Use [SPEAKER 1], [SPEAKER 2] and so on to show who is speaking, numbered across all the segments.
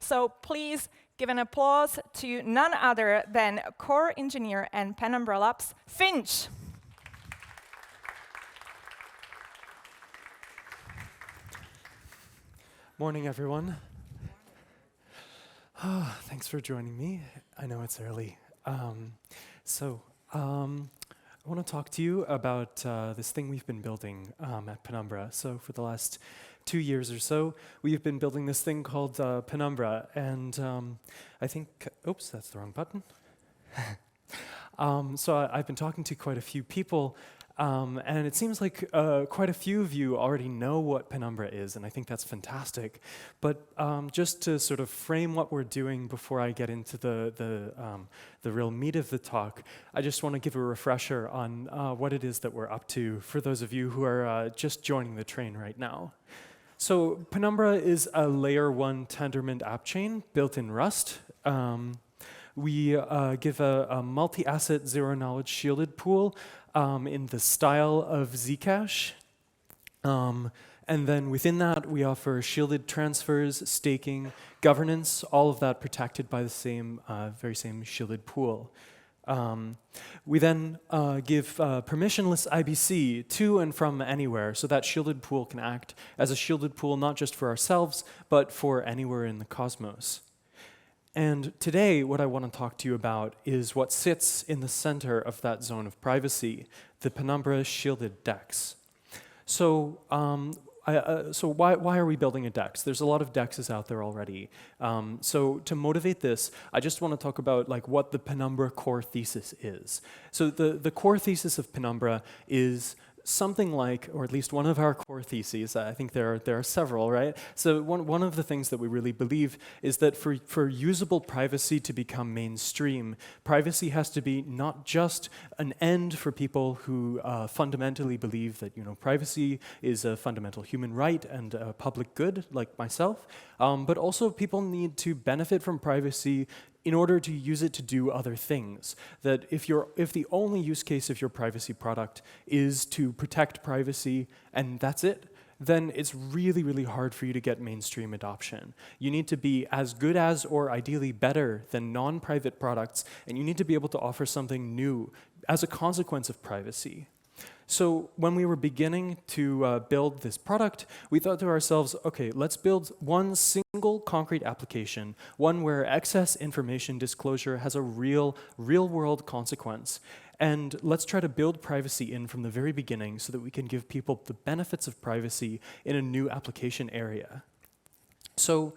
[SPEAKER 1] So please give an applause to none other than core engineer and Penumbra Labs, Finch.
[SPEAKER 2] Morning, everyone. Thanks for joining me. I know it's early. I want to talk to you about this thing we've been building at Penumbra. So for the last 2 years or so, we've been building this thing called Penumbra. And I think, oops, that's the wrong button. I've been talking to quite a few people, and it seems like quite a few of you already know what Penumbra is, and I think that's fantastic. But just to sort of frame what we're doing before I get into the real meat of the talk, I just want to give a refresher on what it is that we're up to for those of you who are just joining the train right now. So Penumbra is a layer 1 Tendermint app chain built in Rust. We give a multi-asset zero-knowledge shielded pool in the style of Zcash. And then within that, we offer shielded transfers, staking, governance, all of that protected by the very same shielded pool. We then give permissionless IBC to and from anywhere, so that shielded pool can act as a shielded pool not just for ourselves, but for anywhere in the cosmos. And today, what I want to talk to you about is what sits in the center of that zone of privacy, the Penumbra shielded DEX. So why are we building a DEX? There's a lot of DEXs out there already. So to motivate this, I just want to talk about what the Penumbra core thesis is. So the core thesis of Penumbra is something like, or at least one of our core theses, I think there are several, right? So one of the things that we really believe is that for usable privacy to become mainstream, privacy has to be not just an end for people who fundamentally believe that privacy is a fundamental human right and a public good, like myself, but also people need to benefit from privacy in order to use it to do other things. That if the only use case of your privacy product is to protect privacy and that's it, then it's really, really hard for you to get mainstream adoption. You need to be as good as, or ideally better than non-private products, and you need to be able to offer something new as a consequence of privacy. So when we were beginning to build this product, we thought to ourselves, okay, let's build one single concrete application, one where excess information disclosure has a real-world consequence. And let's try to build privacy in from the very beginning so that we can give people the benefits of privacy in a new application area. So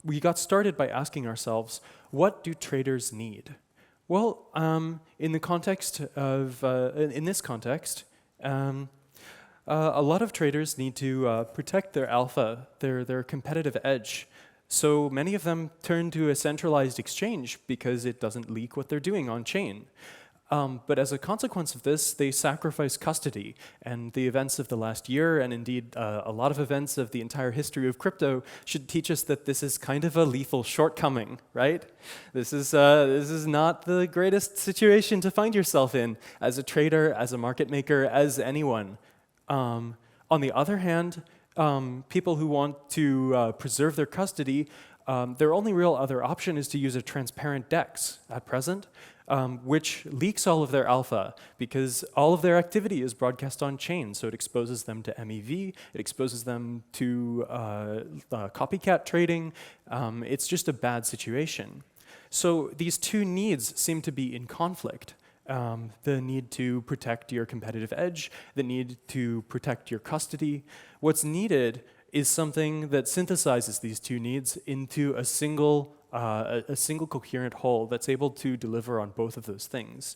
[SPEAKER 2] we got started by asking ourselves, what do traders need? Well, in this context, a lot of traders need to protect their alpha, their competitive edge. So many of them turn to a centralized exchange because it doesn't leak what they're doing on chain. But as a consequence of this, they sacrifice custody. And the events of the last year, and indeed a lot of events of the entire history of crypto, should teach us that this is kind of a lethal shortcoming, right? This is not the greatest situation to find yourself in as a trader, as a market maker, as anyone. On the other hand, people who want to preserve their custody, their only real other option is to use a transparent DEX at present. Which leaks all of their alpha because all of their activity is broadcast on chain. So it exposes them to MEV, it exposes them to copycat trading. It's just a bad situation. So these two needs seem to be in conflict. The need to protect your competitive edge, the need to protect your custody. What's needed is something that synthesizes these two needs into a single coherent whole that's able to deliver on both of those things.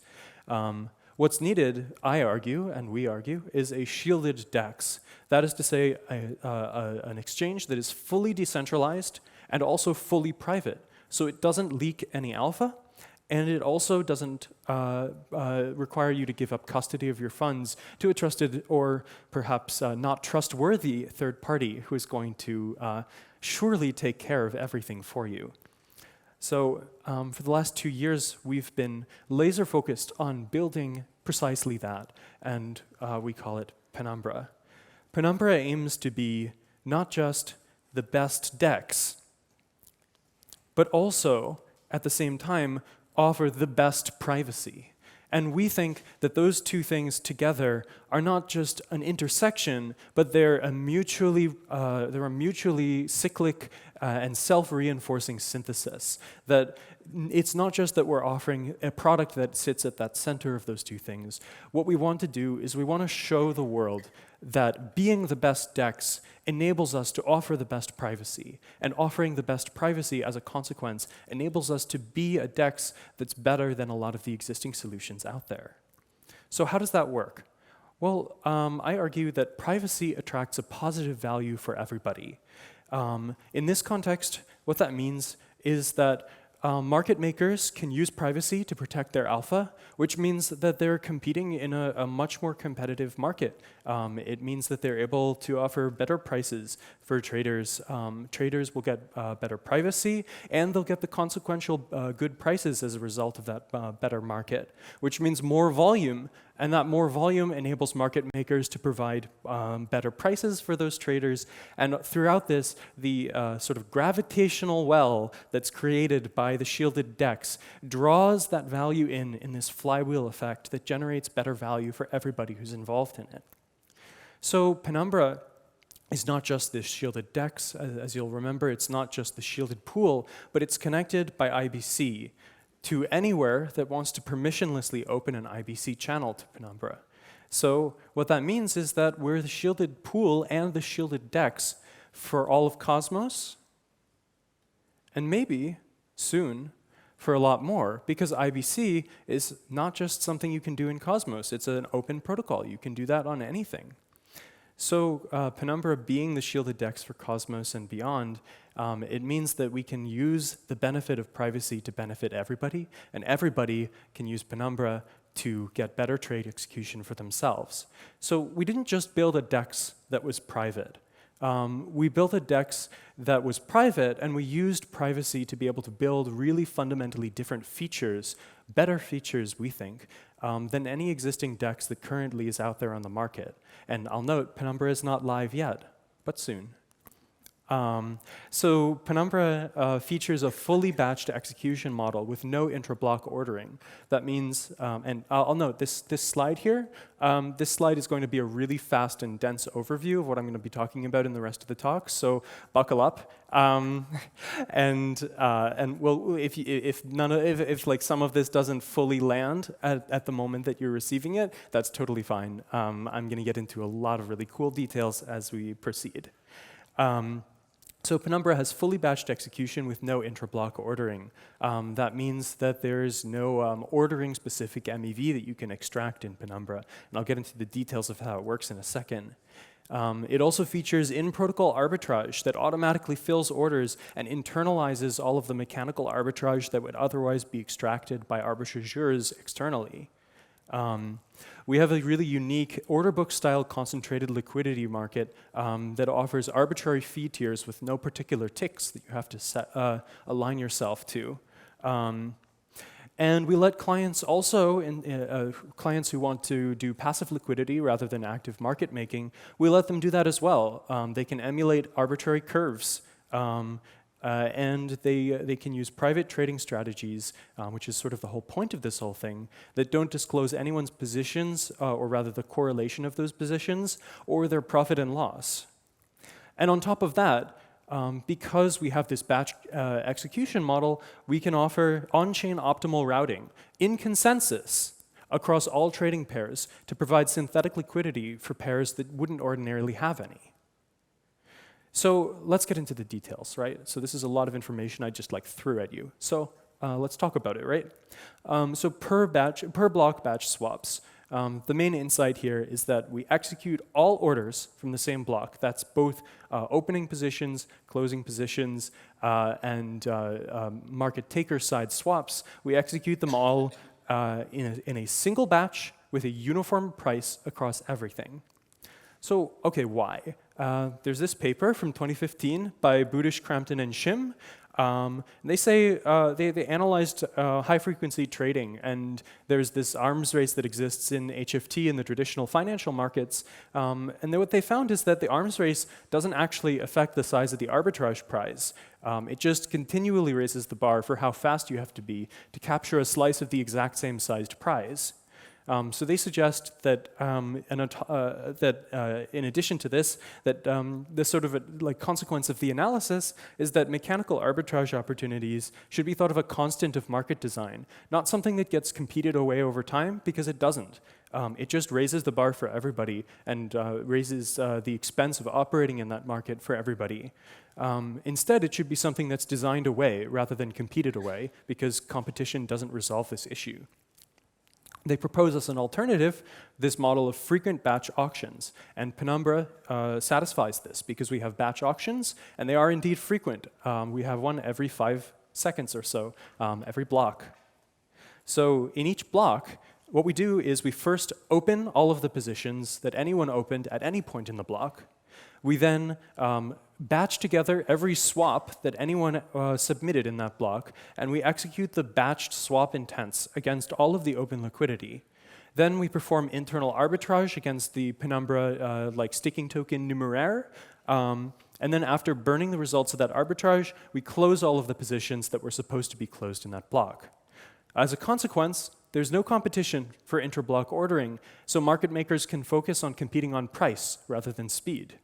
[SPEAKER 2] What's needed, I argue, and we argue, is a shielded DEX. That is to say, an exchange that is fully decentralized and also fully private. So it doesn't leak any alpha, and it also doesn't require you to give up custody of your funds to a trusted or perhaps not trustworthy third party who is going to surely take care of everything for you. So for the last 2 years, we've been laser focused on building precisely that, and we call it Penumbra. Penumbra aims to be not just the best DEX, but also, at the same time, offer the best privacy. And we think that those two things together are not just an intersection, but they're a mutually cyclic and self-reinforcing synthesis. That it's not just that we're offering a product that sits at that center of those two things. What we want to do is we want to show the world that being the best DEX enables us to offer the best privacy, and offering the best privacy as a consequence enables us to be a DEX that's better than a lot of the existing solutions out there. So how does that work? Well, I argue that privacy attracts a positive value for everybody. In this context, what that means is that market makers can use privacy to protect their alpha, which means that they're competing in a much more competitive market. It means that they're able to offer better prices for traders. Traders will get better privacy, and they'll get the consequential good prices as a result of that better market, which means more volume. And that more volume enables market makers to provide better prices for those traders. And throughout this, the sort of gravitational well that's created by the shielded DEX draws that value in this flywheel effect that generates better value for everybody who's involved in it. So Penumbra is not just this shielded DEX. As you'll remember, it's not just the shielded pool, but it's connected by IBC to anywhere that wants to permissionlessly open an IBC channel to Penumbra. So what that means is that we're the shielded pool and the shielded DEX for all of Cosmos, and maybe soon for a lot more, because IBC is not just something you can do in Cosmos, it's an open protocol. You can do that on anything. So Penumbra being the shielded DEX for Cosmos and beyond, it means that we can use the benefit of privacy to benefit everybody, and everybody can use Penumbra to get better trade execution for themselves. So we didn't just build a DEX that was private. We built a DEX that was private, and we used privacy to be able to build really fundamentally different features, better features, we think, than any existing DEX that currently is out there on the market. And I'll note, Penumbra is not live yet, but soon. So Penumbra features a fully batched execution model with no intra-block ordering. That means, and I'll note this slide here, this slide is going to be a really fast and dense overview of what I'm going to be talking about in the rest of the talk, so buckle up. And well, if like some of this doesn't fully land at the moment that you're receiving it, that's totally fine. I'm going to get into a lot of really cool details as we proceed. So Penumbra has fully batched execution with no intra-block ordering. That means that there's no ordering specific MEV that you can extract in Penumbra. And I'll get into the details of how it works in a second. It also features in-protocol arbitrage that automatically fills orders and internalizes all of the mechanical arbitrage that would otherwise be extracted by arbitrageurs externally. We have a really unique order book style concentrated liquidity market that offers arbitrary fee tiers with no particular ticks that you have to align yourself to. And we let clients also, clients who want to do passive liquidity rather than active market making, we let them do that as well. They can emulate arbitrary curves. And they can use private trading strategies, which is sort of the whole point of this whole thing, that don't disclose anyone's positions, or rather the correlation of those positions, or their profit and loss. And on top of that, because we have this batch execution model, we can offer on-chain optimal routing in consensus across all trading pairs to provide synthetic liquidity for pairs that wouldn't ordinarily have any. So let's get into the details, right? So this is a lot of information I just like threw at you. So let's talk about it, right? So per block batch swaps, the main insight here is that we execute all orders from the same block. That's both opening positions, closing positions, and market taker side swaps. We execute them all in a single batch with a uniform price across everything. So, okay, why? There's this paper from 2015 by Budish, Crampton, and Shim They say they analyzed high-frequency trading, and there's this arms race that exists in HFT in the traditional financial markets. And then what they found is that the arms race doesn't actually affect the size of the arbitrage prize. It just continually raises the bar for how fast you have to be to capture a slice of the exact same sized prize. So they suggest that, in addition to this, that the sort of consequence of the analysis is that mechanical arbitrage opportunities should be thought of a constant of market design, not something that gets competed away over time, because it doesn't. It just raises the bar for everybody and raises the expense of operating in that market for everybody. Instead, it should be something that's designed away rather than competed away, because competition doesn't resolve this issue. They propose as an alternative this model of frequent batch auctions, and Penumbra satisfies this because we have batch auctions, and they are indeed frequent. We have one every 5 seconds or so, every block. So in each block, what we do is we first open all of the positions that anyone opened at any point in the block. We then batch together every swap that anyone submitted in that block, and we execute the batched swap intents against all of the open liquidity. Then we perform internal arbitrage against the Penumbra sticking token numeraire, and then after burning the results of that arbitrage, we close all of the positions that were supposed to be closed in that block. As a consequence, there's no competition for intra-block ordering, so market makers can focus on competing on price rather than speed.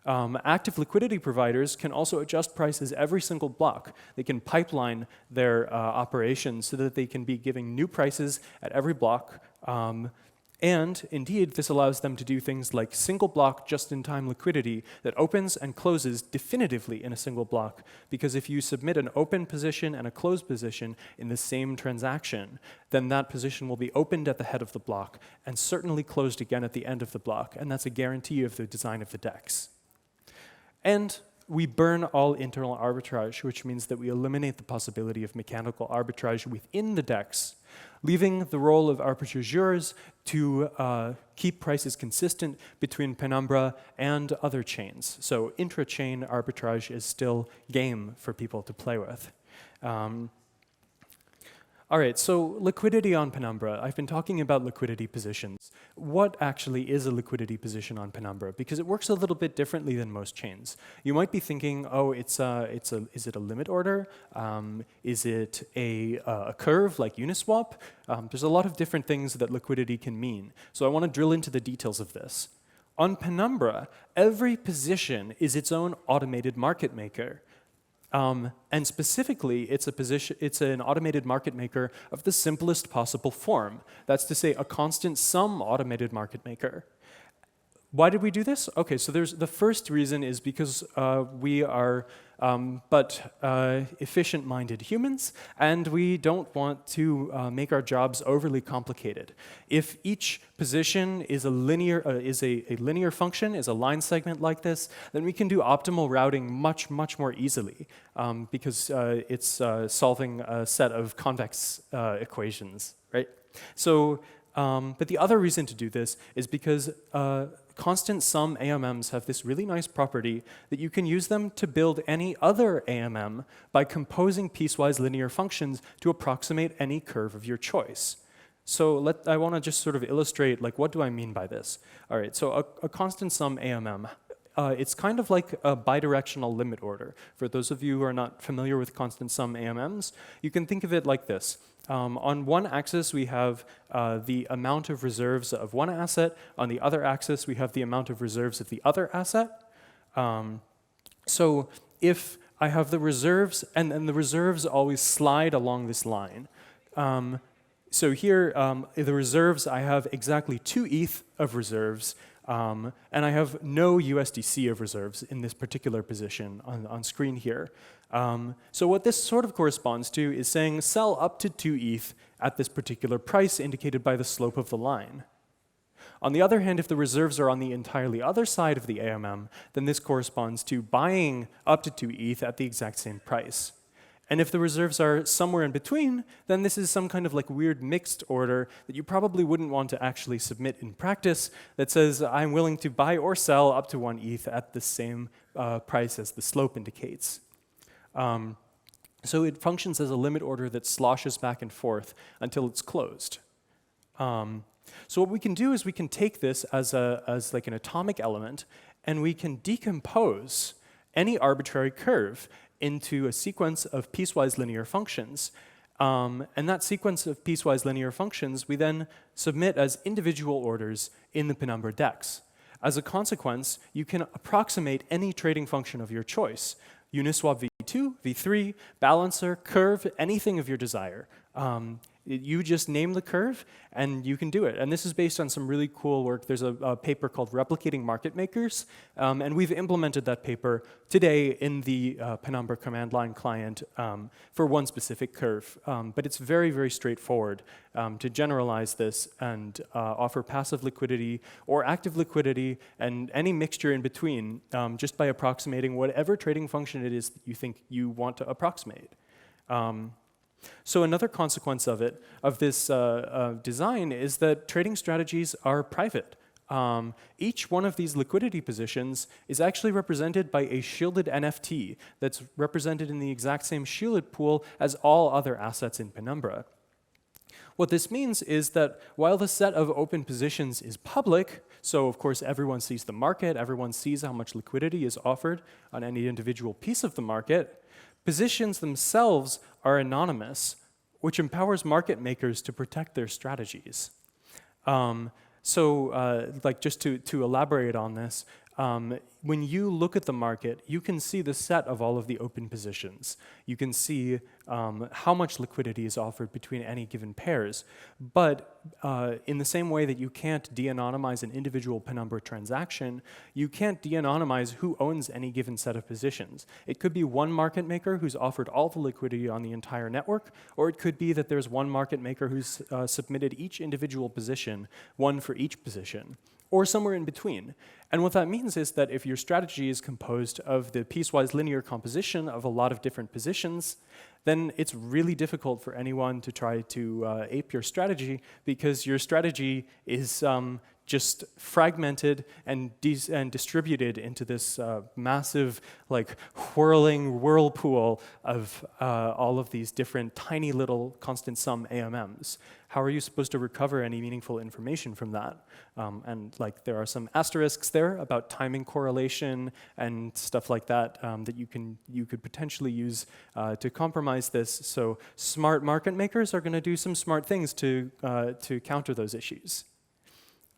[SPEAKER 2] Active liquidity providers can also adjust prices every single block. They can pipeline their operations so that they can be giving new prices at every block. And indeed, this allows them to do things like single block just-in-time liquidity that opens and closes definitively in a single block. Because if you submit an open position and a closed position in the same transaction, then that position will be opened at the head of the block and certainly closed again at the end of the block. And that's a guarantee of the design of the DEX. And we burn all internal arbitrage, which means that we eliminate the possibility of mechanical arbitrage within the DEX, leaving the role of arbitrageurs to keep prices consistent between Penumbra and other chains. So intra-chain arbitrage is still game for people to play with. All right, so liquidity on Penumbra. I've been talking about liquidity positions. What actually is a liquidity position on Penumbra? Because it works a little bit differently than most chains. You might be thinking, oh, is it a limit order? Is it a curve like Uniswap? There's a lot of different things that liquidity can mean. So I want to drill into the details of this. On Penumbra, every position is its own automated market maker. And specifically, it's an automated market maker of the simplest possible form. That's to say, a constant sum automated market maker. Why did we do this? Okay, so the first reason is because we are efficient-minded humans, and we don't want to make our jobs overly complicated. If each position is a linear function, is a line segment like this, then we can do optimal routing much more easily because it's solving a set of convex equations, right? So, but the other reason to do this is because constant sum AMMs have this really nice property that you can use them to build any other AMM by composing piecewise linear functions to approximate any curve of your choice. So I want to just sort of illustrate, like, what do I mean by this? All right, so a constant sum AMM, it's kind of like a bidirectional limit order. For those of you who are not familiar with constant sum AMMs, you can think of it like this. On one axis, we have the amount of reserves of one asset. On the other axis, we have the amount of reserves of the other asset. So if I have the reserves, and the reserves always slide along this line. So here, the reserves, I have exactly 2 ETH of reserves, and I have no USDC of reserves in this particular position on screen here. So what this sort of corresponds to is saying sell up to 2 ETH at this particular price indicated by the slope of the line. On the other hand, if the reserves are on the entirely other side of the AMM, then this corresponds to buying up to 2 ETH at the exact same price. And if the reserves are somewhere in between, then this is some kind of like weird mixed order that you probably wouldn't want to actually submit in practice that says I'm willing to buy or sell up to 1 ETH at the same price as the slope indicates. So it functions as a limit order that sloshes back and forth until it's closed. So what we can do is we can take this as like an atomic element, and we can decompose any arbitrary curve into a sequence of piecewise linear functions. And that sequence of piecewise linear functions we then submit as individual orders in the Penumbra DEX. As a consequence, you can approximate any trading function of your choice. Uniswap v2, v3, balancer, curve, anything of your desire. You just name the curve, and you can do it. And this is based on some really cool work. There's a paper called Replicating Market Makers, and we've implemented that paper today in the Penumbra command line client for one specific curve. But it's very, very straightforward to generalize this and offer passive liquidity or active liquidity and any mixture in between just by approximating whatever trading function it is that you think you want to approximate. So another consequence of this design, is that trading strategies are private. Each one of these liquidity positions is actually represented by a shielded NFT that's represented in the exact same shielded pool as all other assets in Penumbra. What this means is that while the set of open positions is public, so of course everyone sees the market, everyone sees how much liquidity is offered on any individual piece of the market, positions themselves are anonymous, which empowers market makers to protect their strategies. Like just to elaborate on this, when you look at the market, you can see the set of all of the open positions. You can see how much liquidity is offered between any given pairs. But in the same way that you can't de-anonymize an individual Penumbra transaction, you can't de-anonymize who owns any given set of positions. It could be one market maker who's offered all the liquidity on the entire network, or it could be that there's one market maker who's submitted each individual position, one for each position, or somewhere in between. And what that means is that if your strategy is composed of the piecewise linear composition of a lot of different positions, then it's really difficult for anyone to try to ape your strategy, because your strategy is just fragmented and distributed into this massive, like, whirling whirlpool of all of these different tiny little constant sum AMMs. How are you supposed to recover any meaningful information from that? And like, there are some asterisks there about timing correlation and stuff like that that you could potentially use to compromise this. So smart market makers are going to do some smart things to counter those issues.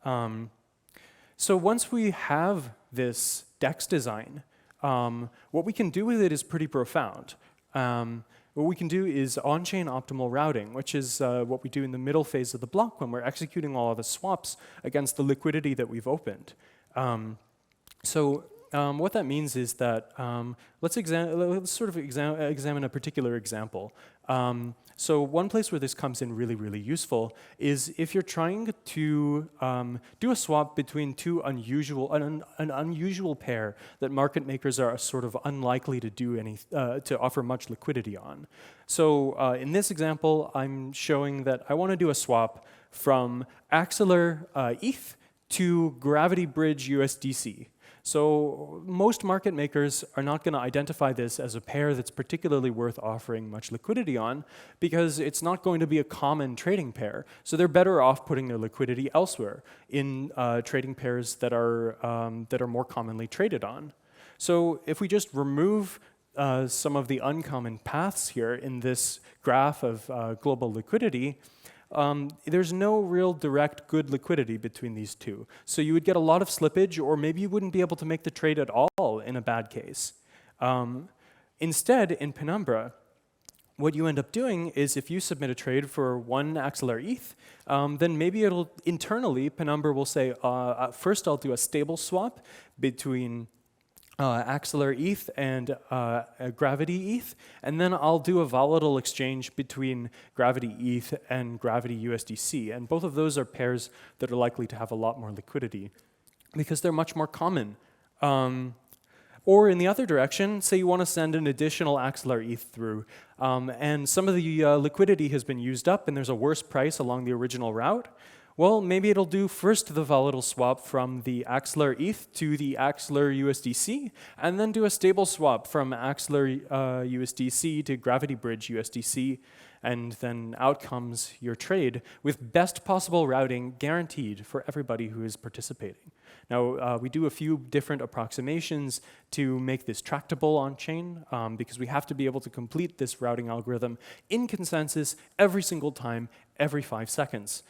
[SPEAKER 2] So once we have this DEX design, what we can do with it is pretty profound. What we can do is on-chain optimal routing, which is what we do in the middle phase of the block when we're executing all of the swaps against the liquidity that we've opened. What that means is that let's sort of examine a particular example. So one place where this comes in really, really useful is if you're trying to do a swap between an unusual pair that market makers are sort of unlikely to do to offer much liquidity on. So in this example, I'm showing that I want to do a swap from Axelar ETH to Gravity Bridge USDC. So most market makers are not going to identify this as a pair that's particularly worth offering much liquidity on, because it's not going to be a common trading pair. So they're better off putting their liquidity elsewhere in trading pairs that are more commonly traded on. So if we just remove some of the uncommon paths here in this graph of global liquidity, there's no real direct good liquidity between these two. So you would get a lot of slippage, or maybe you wouldn't be able to make the trade at all in a bad case. Instead, in Penumbra, what you end up doing is if you submit a trade for one Axelar ETH, then maybe internally, Penumbra will say, first I'll do a stable swap between Axelar ETH and Gravity ETH, and then I'll do a volatile exchange between Gravity ETH and Gravity USDC. And both of those are pairs that are likely to have a lot more liquidity because they're much more common. Or in the other direction, say you want to send an additional Axelar ETH through, and some of the liquidity has been used up and there's a worse price along the original route. Well, maybe it'll do first the volatile swap from the Axelar ETH to the Axelar USDC, and then do a stable swap from Axelar USDC to Gravity Bridge USDC, and then out comes your trade with best possible routing guaranteed for everybody who is participating. Now, we do a few different approximations to make this tractable on-chain, because we have to be able to complete this routing algorithm in consensus every single time, every 5 seconds.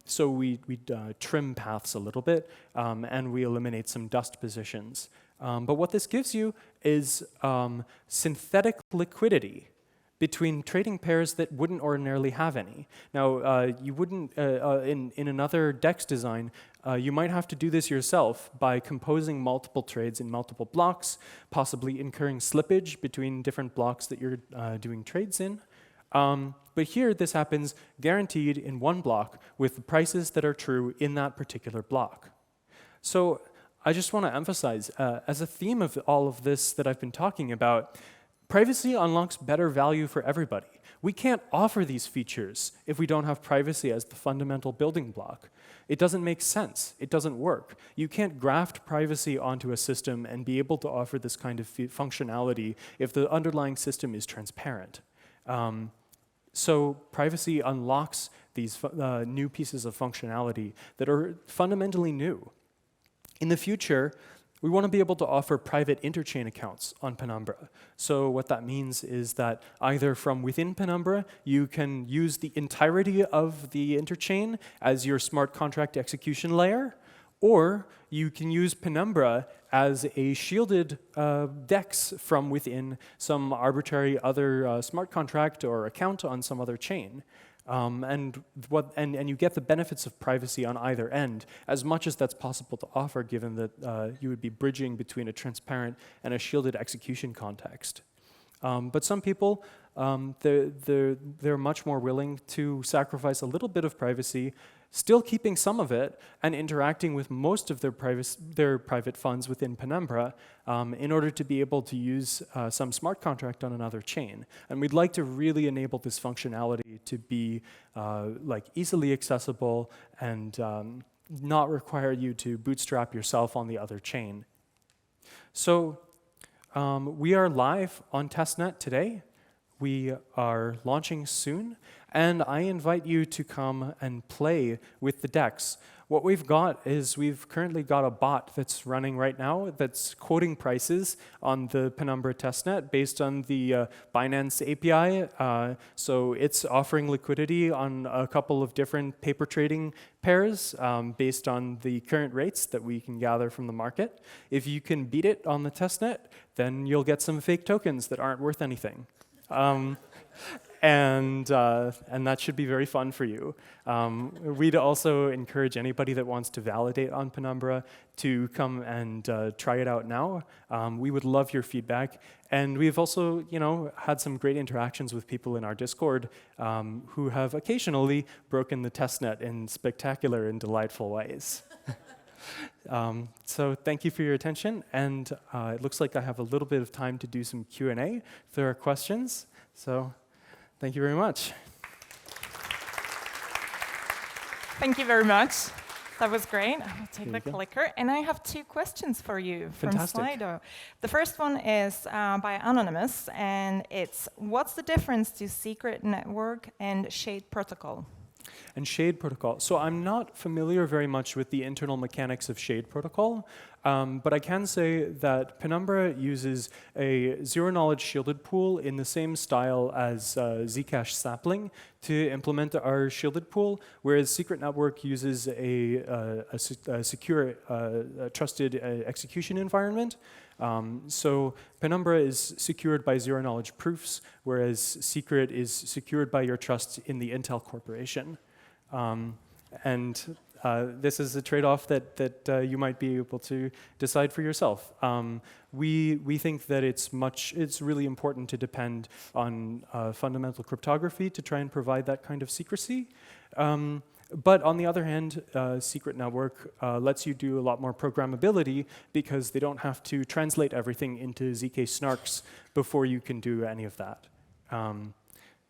[SPEAKER 2] So we trim paths a little bit, and we eliminate some dust positions. But what this gives you is synthetic liquidity between trading pairs that wouldn't ordinarily have any. Now, you wouldn't, in another DEX design, you might have to do this yourself by composing multiple trades in multiple blocks, possibly incurring slippage between different blocks that you're doing trades in. But here, this happens guaranteed in one block with the prices that are true in that particular block. So I just want to emphasize, as a theme of all of this that I've been talking about, privacy unlocks better value for everybody. We can't offer these features if we don't have privacy as the fundamental building block. It doesn't make sense. It doesn't work. You can't graft privacy onto a system and be able to offer this kind of functionality if the underlying system is transparent. So privacy unlocks these new pieces of functionality that are fundamentally new. In the future, we want to be able to offer private interchain accounts on Penumbra. So what that means is that either from within Penumbra, you can use the entirety of the interchain as your smart contract execution layer, or you can use Penumbra as a shielded DEX from within some arbitrary other smart contract or account on some other chain. And you get the benefits of privacy on either end, as much as that's possible to offer, given that you would be bridging between a transparent and a shielded execution context. But some people, they're much more willing to sacrifice a little bit of privacy, still keeping some of it, and interacting with most of their private funds within Penumbra in order to be able to use some smart contract on another chain. And we'd like to really enable this functionality to be easily accessible and not require you to bootstrap yourself on the other chain. So we are live on testnet today. We are launching soon, and I invite you to come and play with the DEX. What we've got is we've currently got a bot that's running right now that's quoting prices on the Penumbra testnet based on the Binance API. So it's offering liquidity on a couple of different paper trading pairs based on the current rates that we can gather from the market. If you can beat it on the testnet, then you'll get some fake tokens that aren't worth anything. And that should be very fun for you. We'd also encourage anybody that wants to validate on Penumbra to come and try it out now. We would love your feedback. And we've also, had some great interactions with people in our Discord who have occasionally broken the testnet in spectacular and delightful ways. So thank you for your attention, and it looks like I have a little bit of time to do some Q&A if there are questions. So thank you very much.
[SPEAKER 1] Thank you very much. That was great. I'll take the clicker. And I have 2 questions for you from Slido. The first one is by Anonymous, and it's, what's the difference to secret network and shade protocol?
[SPEAKER 2] And Shade Protocol. So I'm not familiar very much with the internal mechanics of Shade Protocol, but I can say that Penumbra uses a zero-knowledge shielded pool in the same style as Zcash sapling to implement our shielded pool, whereas Secret Network uses a secure, trusted execution environment. So Penumbra is secured by zero-knowledge proofs, whereas Secret is secured by your trust in the Intel Corporation. This is a trade-off that you might be able to decide for yourself. We think that it's really important to depend on fundamental cryptography to try and provide that kind of secrecy. But on the other hand, Secret Network lets you do a lot more programmability because they don't have to translate everything into ZK snarks before you can do any of that.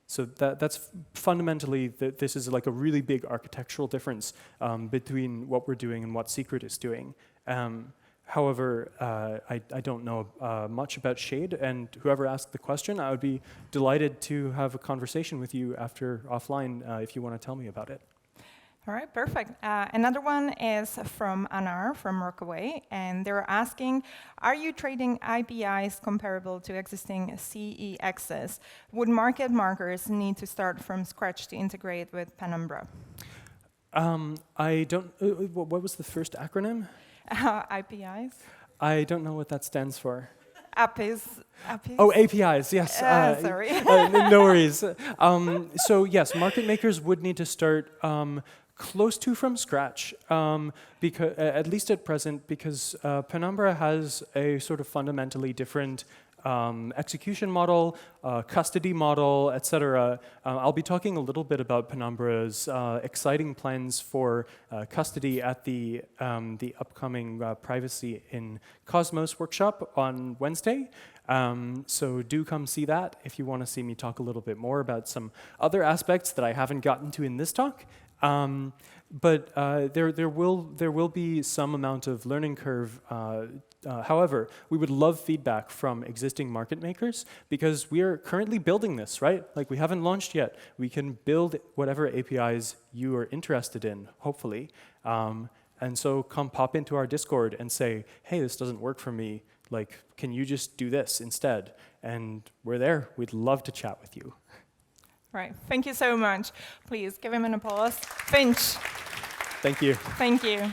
[SPEAKER 2] So that's fundamentally, this is like a really big architectural difference between what we're doing and what Secret is doing. However, I don't know much about Shade, and whoever asked the question, I would be delighted to have a conversation with you after offline if you want to tell me about it.
[SPEAKER 1] All right, perfect. Another one is from Anar from Rockaway, and they're asking, are you trading IPIs comparable to existing CEXs? Would market markers need to start from scratch to integrate with Penumbra?
[SPEAKER 2] I don't, what was the first acronym?
[SPEAKER 1] IPIs.
[SPEAKER 2] I don't know what that stands for.
[SPEAKER 1] APIs.
[SPEAKER 2] Oh, APIs, yes.
[SPEAKER 1] Sorry.
[SPEAKER 2] No worries. So yes, market makers would need to start close to from scratch, because at least at present, because Penumbra has a sort of fundamentally different execution model, custody model, etc. I'll be talking a little bit about Penumbra's exciting plans for custody at the upcoming Privacy in Cosmos workshop on Wednesday. So do come see that if you want to see me talk a little bit more about some other aspects that I haven't gotten to in this talk. But there will be some amount of learning curve. However, we would love feedback from existing market makers because we are currently building this, right? Like we haven't launched yet. We can build whatever APIs you are interested in, hopefully. And so come pop into our Discord and say, hey, this doesn't work for me. Like, can you just do this instead? And we're there. We'd love to chat with you.
[SPEAKER 1] Right. Thank you so much. Please give him an applause. Finch.
[SPEAKER 2] Thank you.
[SPEAKER 1] Thank you.